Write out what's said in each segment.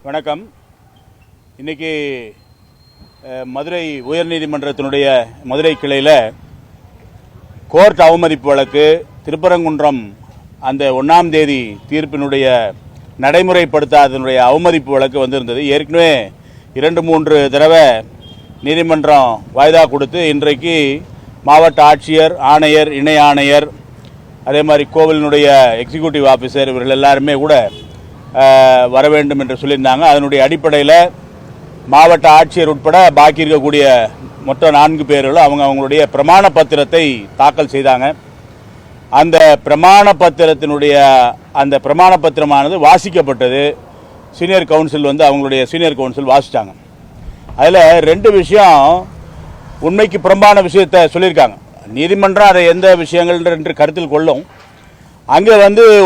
வணக்கம். இன்றைக்கி மதுரை உயர்நீதிமன்றத்தினுடைய மதுரை கிளையில் கோர்ட் அவமதிப்பு வழக்கு, திருப்பரங்குன்றம் அந்த 1ஆம் தேதி தீர்ப்பினுடைய நடைமுறைப்படுத்தாதனுடைய அவமதிப்பு வழக்கு வந்திருந்தது. ஏற்கனவே 2-3 தடவை நீதிமன்றம் வாய்தா கொடுத்து இன்றைக்கு மாவட்ட ஆட்சியர், ஆணையர், இணை ஆணையர், அதே மாதிரி கோவிலினுடைய எக்ஸிக்யூட்டிவ் ஆஃபீஸர் இவர்கள் எல்லாருமே கூட வர வேண்டும் என்று சொல்லியிருந்தாங்க. அதனுடைய அடிப்படையில் மாவட்ட ஆட்சியர் உட்பட பாக்கி இருக்கக்கூடிய மொத்தம் 4 பேர்களும் அவங்களுடைய பிரமாண பத்திரத்தை தாக்கல் செய்தாங்க. அந்த பிரமாண பத்திரமானது வாசிக்கப்பட்டது. சீனியர் கவுன்சில் அவங்களுடைய சீனியர் கவுன்சில் வாசித்தாங்க. அதில் 2 விஷயம் உண்மைக்கு புறம்பான விஷயத்தை சொல்லியிருக்காங்க. நீதிமன்றம் அதை எந்த விஷயங்கள் என்று கருத்தில் கொள்ளும். அங்கே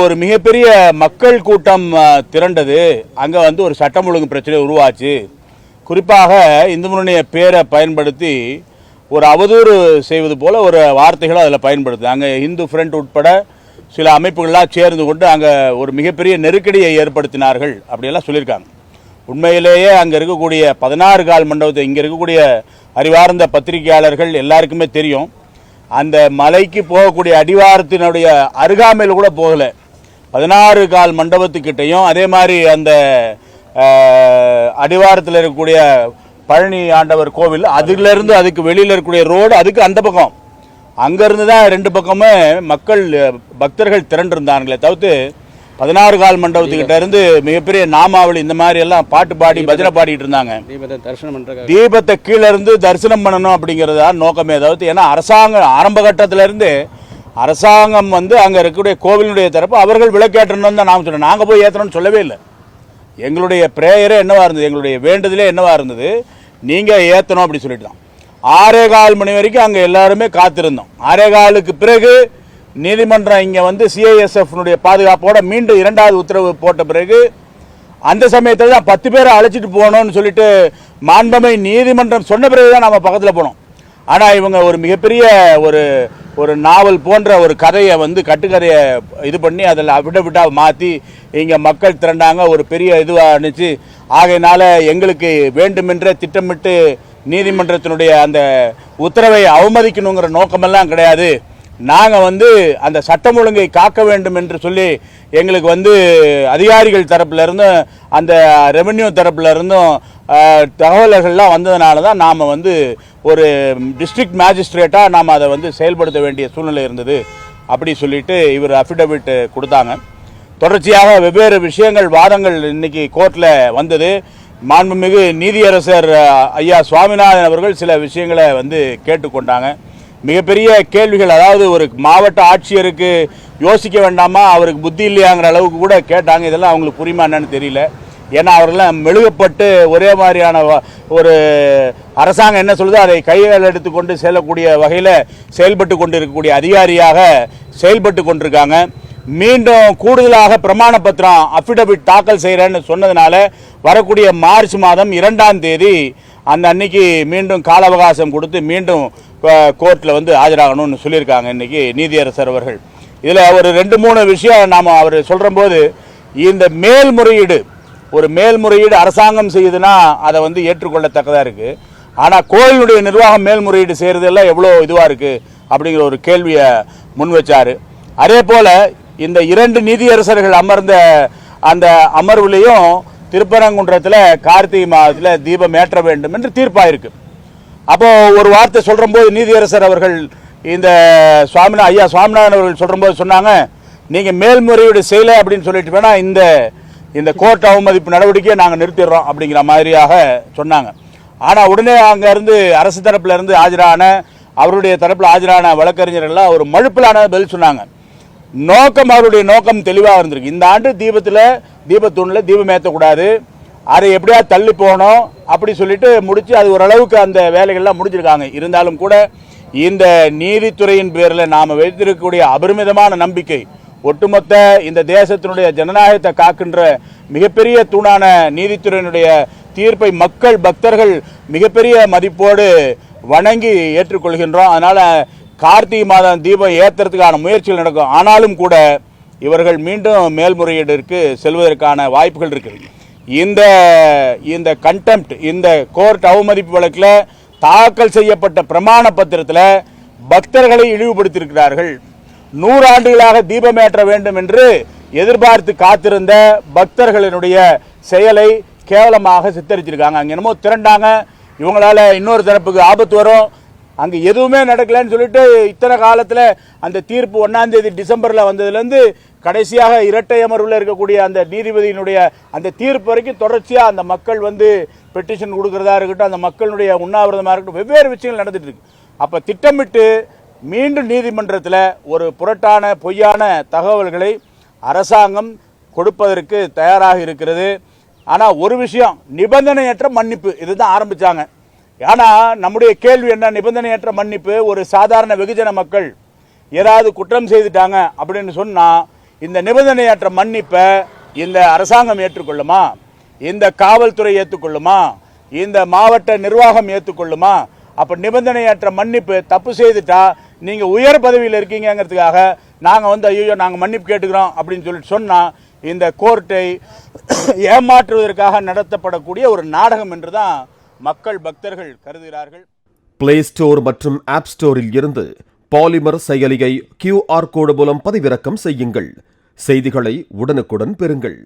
ஒரு மிகப்பெரிய மக்கள் கூட்டம் திரண்டது. அங்கே ஒரு சட்டம் ஒழுங்கு பிரச்சனை உருவாச்சு. குறிப்பாக இந்து முன்னணிய பேரை பயன்படுத்தி ஒரு அவதூறு செய்வது போல ஒரு வார்த்தைகளும் அதில் பயன்படுத்து. அங்கே இந்து ஃப்ரண்ட் உட்பட சில அமைப்புகள்லாம் சேர்ந்து கொண்டு அங்கே ஒரு மிகப்பெரிய நெருக்கடியை ஏற்படுத்தினார்கள் அப்படியெல்லாம் சொல்லியிருக்காங்க. உண்மையிலேயே அங்கே இருக்கக்கூடிய 16 கால் மண்டபத்தை இங்கே இருக்கக்கூடிய அறிவார்ந்த பத்திரிகையாளர்கள் எல்லாருக்குமே தெரியும். அந்த மலைக்கு போகக்கூடிய அடிவாரத்தினுடைய அருகாமையில் கூட போகலை. 16 கால் மண்டபத்துக்கிட்டையும் அதே மாதிரி அந்த அடிவாரத்தில் இருக்கக்கூடிய பழனி ஆண்டவர் கோவில் அதிலிருந்து அதுக்கு வெளியில் இருக்கக்கூடிய ரோடு அதுக்கு அந்த பக்கம் அங்கேருந்து தான் 2 பக்கமே மக்கள் பக்தர்கள் திரண்டிருந்தாங்களே தவிர்த்து 16 கால் மண்டபத்துக்கிட்ட இருந்து மிகப்பெரிய நாமாவளி இந்த மாதிரி எல்லாம் பாட்டு பாடி பஜனை பாடிட்டு இருந்தாங்க. தீபத்தை கீழே இருந்து தரிசனம் பண்ணணும் அப்படிங்கிறதா நோக்கமே தவிர்த்து. ஏன்னா அரசாங்கம் ஆரம்ப கட்டத்திலிருந்து அரசாங்கம் அங்கே இருக்கக்கூடிய கோவிலுடைய தரப்பு அவர்கள் விளக்கேற்றணும்னு தான் நாம் சொன்னோம். நாங்கள் போய் ஏற்றணும்னு சொல்லவே இல்லை. எங்களுடைய பிரேயரே என்னவா இருந்தது, எங்களுடைய வேண்டுதலே என்னவா இருந்தது, நீங்கள் ஏற்றணும் அப்படி சொல்லிட்டு தான் 6:15 மணி வரைக்கும் அங்கே எல்லாருமே காத்திருந்தோம். 6:15க்கு பிறகு நீதிமன்றம் இங்கே சிஐஎஸ்எஃப் பாதுகாப்போட மீண்டும் 2வது உத்தரவு போட்ட பிறகு அந்த சமயத்தில் தான் 10 பேரை அழைச்சிட்டு போகணும்னு சொல்லிட்டு மாண்பமை நீதிமன்றம் சொன்ன பிறகு தான் நம்ம பக்கத்தில் போனோம். ஆனால் இவங்க ஒரு மிகப்பெரிய ஒரு நாவல் போன்ற ஒரு கதையை கட்டுக்கதையை இது பண்ணி அதில் அஃபிடவிட்டாக மாற்றி இங்கே மக்கள் திரண்டாங்க. ஒரு பெரிய இதுவாக இருந்துச்சு. ஆகையினால எங்களுக்கு வேண்டுமென்றே திட்டமிட்டு நீதிமன்றத்தினுடைய அந்த உத்தரவை அவமதிக்கணுங்கிற நோக்கமெல்லாம் கிடையாது. நாங்கள் அந்த சட்டம் ஒழுங்கை காக்க வேண்டும் என்று சொல்லி எங்களுக்கு அதிகாரிகள் தரப்புலேருந்தும் அந்த ரெவென்யூ தரப்புலேருந்தும் தகவல்கள்லாம் வந்ததுனால தான் நாம் ஒரு டிஸ்ட்ரிக்ட் மேஜிஸ்ட்ரேட்டாக நாம் அதை செயல்படுத்த வேண்டிய சூழ்நிலை இருந்தது அப்படி சொல்லிட்டு இவர் அஃபிடவிட் கொடுத்தாங்க. தொடர்ச்சியாக வெவ்வேறு விஷயங்கள் வாதங்கள் இன்றைக்கி கோர்ட்டில் வந்தது. மாண்புமிகு நீதியரசர் ஐயா சுவாமிநாதன் அவர்கள் சில விஷயங்களை கேட்டுக்கொண்டாங்க. மிகப்பெரிய கேள்விகள், அதாவது ஒரு மாவட்ட ஆட்சியருக்கு யோசிக்க வேண்டாமா, அவருக்கு புத்தி இல்லையாங்கிற அளவுக்கு கூட கேட்டாங்க. இதெல்லாம் அவங்களுக்கு புரியுமா என்னன்னு தெரியல. ஏன்னா அவர்களெலாம் மெழுகப்பட்டு ஒரே மாதிரியான ஒரு அரசாங்கம் என்ன சொல்லுதோ அதை கையில் எடுத்துக்கொண்டு செல்லக்கூடிய வகையில் செயல்பட்டு கொண்டு இருக்கக்கூடிய அதிகாரியாக செயல்பட்டு கொண்டிருக்காங்க. மீண்டும் கூடுதலாக பிரமாண பத்திரம் அஃபிடவிட் தாக்கல் செய்கிறேன்னு சொன்னதுனால வரக்கூடிய மார்ச் மாதம் 2ஆம் தேதி அந்த அன்னைக்கு மீண்டும் கால அவகாசம் கொடுத்து மீண்டும் கோர்ட்டில் ஆஜராகணும்னு சொல்லியிருக்காங்க இன்றைக்கி நீதியரசர் அவர்கள். இதில் ஒரு 2-3 விஷயம் நாம் அவர் சொல்கிறபோது, இந்த மேல்முறையீடு அரசாங்கம் செய்யுதுன்னா அதை ஏற்றுக்கொள்ளத்தக்கதாக இருக்குது. ஆனால் கோயிலுடைய நிர்வாகம் மேல்முறையீடு செய்கிறதெல்லாம் எவ்வளோ இதுவாக இருக்குது அப்படிங்கிற ஒரு கேள்வியை முன் வச்சார். அதே போல் இந்த 2 நீதியரசர்கள் அமர்ந்த அந்த அமர்வுலேயும் திருப்பரங்குன்றத்தில் கார்த்திகை மாதத்தில் தீபம் ஏற்ற வேண்டும் என்று தீர்ப்பாயிருக்கு. அப்போது ஒரு வார்த்தை சொல்கிறபோது நீதியரசர் அவர்கள் இந்த ஐயா சுவாமிநாதன் அவர்கள் சொல்கிறபோது சொன்னாங்க, நீங்கள் மேல்முறையீடு செய்யலை அப்படின்னு சொல்லிட்டு வேணால் இந்த கோர்ட் அவமதிப்பு நடவடிக்கையை நாங்கள் நிறுத்திடுறோம் அப்படிங்கிற மாதிரியாக சொன்னாங்க. ஆனால் உடனே அங்கேருந்து அரசு தரப்பிலிருந்து ஆஜரான அவருடைய தரப்பில் ஆஜரான வழக்கறிஞர்கள்லாம் ஒரு மழுப்பிலான பதில் சொன்னாங்க. அவருடைய நோக்கம் தெளிவாக இருந்திருக்கு. இந்த ஆண்டு தீபத்தூணில் தீபம் ஏற்றக்கூடாது, அதை எப்படியாவது தள்ளி போகணும் அப்படி சொல்லிட்டு முடித்து அது ஓரளவுக்கு அந்த வேலைகள்லாம் முடிஞ்சிருக்காங்க. இருந்தாலும் கூட இந்த நீதித்துறையின் பேரில் நாம் வைத்திருக்கக்கூடிய அபரிமிதமான நம்பிக்கை ஒட்டுமொத்த இந்த தேசத்தினுடைய ஜனநாயகத்தை காக்கின்ற மிகப்பெரிய தூணான நீதித்துறையினுடைய தீர்ப்பை மக்கள் பக்தர்கள் மிகப்பெரிய மதிப்போடு வணங்கி ஏற்றுக்கொள்கின்றோம். அதனால் கார்த்திகை மாதம் தீபம் ஏற்றுறதுக்கான முயற்சிகள் நடக்கும். ஆனாலும் கூட இவர்கள் மீண்டும் மேல்முறையீட்டிற்கு செல்வதற்கான வாய்ப்புகள் இருக்குது. இந்த இந்த கண்டெம்ட் இந்த கோர்ட் அவமதிப்பு வழக்கில் தாக்கல் செய்யப்பட்ட பிரமாண பத்திரத்தில் பக்தர்களை இழிவுபடுத்தியிருக்கிறார்கள். 100 ஆண்டுகளாக தீபமேற்ற வேண்டும் என்று எதிர்பார்த்து காத்திருந்த பக்தர்களினுடைய செயலை கேவலமாக சித்தரிச்சிருக்காங்க. அங்கே என்னமோ திரண்டாங்க, இவங்களால இன்னொரு தரப்புக்கு ஆபத்து வரும், அங்கே எதுவுமே நடக்கலன்னு சொல்லிட்டு இத்தனை காலத்தில் அந்த தீர்ப்பு 1ஆம் தேதி டிசம்பரில் வந்ததுலேருந்து கடைசியாக இரட்டை அமர்வில் இருக்கக்கூடிய அந்த நீதிபதியினுடைய அந்த தீர்ப்பு வரைக்கும் தொடர்ச்சியாக அந்த மக்கள் வந்து பெட்டிஷன் கொடுக்குறதா இருக்கட்டும், அந்த மக்களுடைய உண்ணாவிரதமாக இருக்கட்டும், வெவ்வேறு விஷயங்கள் நடந்துட்டு இருக்கு. அப்போ திட்டமிட்டு மீண்டும் நீதிமன்றத்தில் ஒரு புரட்டான பொய்யான தகவல்களை அரசாங்கம் கொடுப்பதற்கு தயாராக இருக்கிறது. ஆனால் ஒரு விஷயம், நிபந்தனையற்ற மன்னிப்பு இதுதான் ஆரம்பித்தாங்க. ஆனால் நம்முடைய கேள்வி என்ன, நிபந்தனையற்ற மன்னிப்பு ஒரு சாதாரண வெகுஜன மக்கள் ஏதாவது குற்றம் செய்துட்டாங்க அப்படின்னு சொன்னால் இந்த நிபந்தனையற்ற மன்னிப்பை இந்த அரசாங்கம் ஏற்றுக்கொள்ளுமா, இந்த காவல்துறை ஏற்றுக்கொள்ளுமா, இந்த மாவட்ட நிர்வாகம் ஏற்றுக்கொள்ளுமா? அப்போ நிபந்தனையற்ற மன்னிப்பு தப்பு செய்துட்டா நீங்கள் உயர் பதவியில் இருக்கீங்கிறதுக்காக நாங்கள் வந்து ஐயோ நாங்கள் மன்னிப்பு கேட்டுக்கிறோம் அப்படின்னு சொல்லிட்டு சொன்னால் இந்த கோர்ட்டை ஏமாற்றுவதற்காக நடத்தப்படக்கூடிய ஒரு நாடகம் என்று தான் மக்கள் பக்தர்கள் கருதுகிறார்கள். பிளே ஸ்டோர் மற்றும் ஆப் ஸ்டோரில் இருந்து பாலிமர் செயலியை QR கோடு மூலம் பதிவிறக்கம் செய்யுங்கள். செய்திகளை உடனுக்குடன் பெறுங்கள்.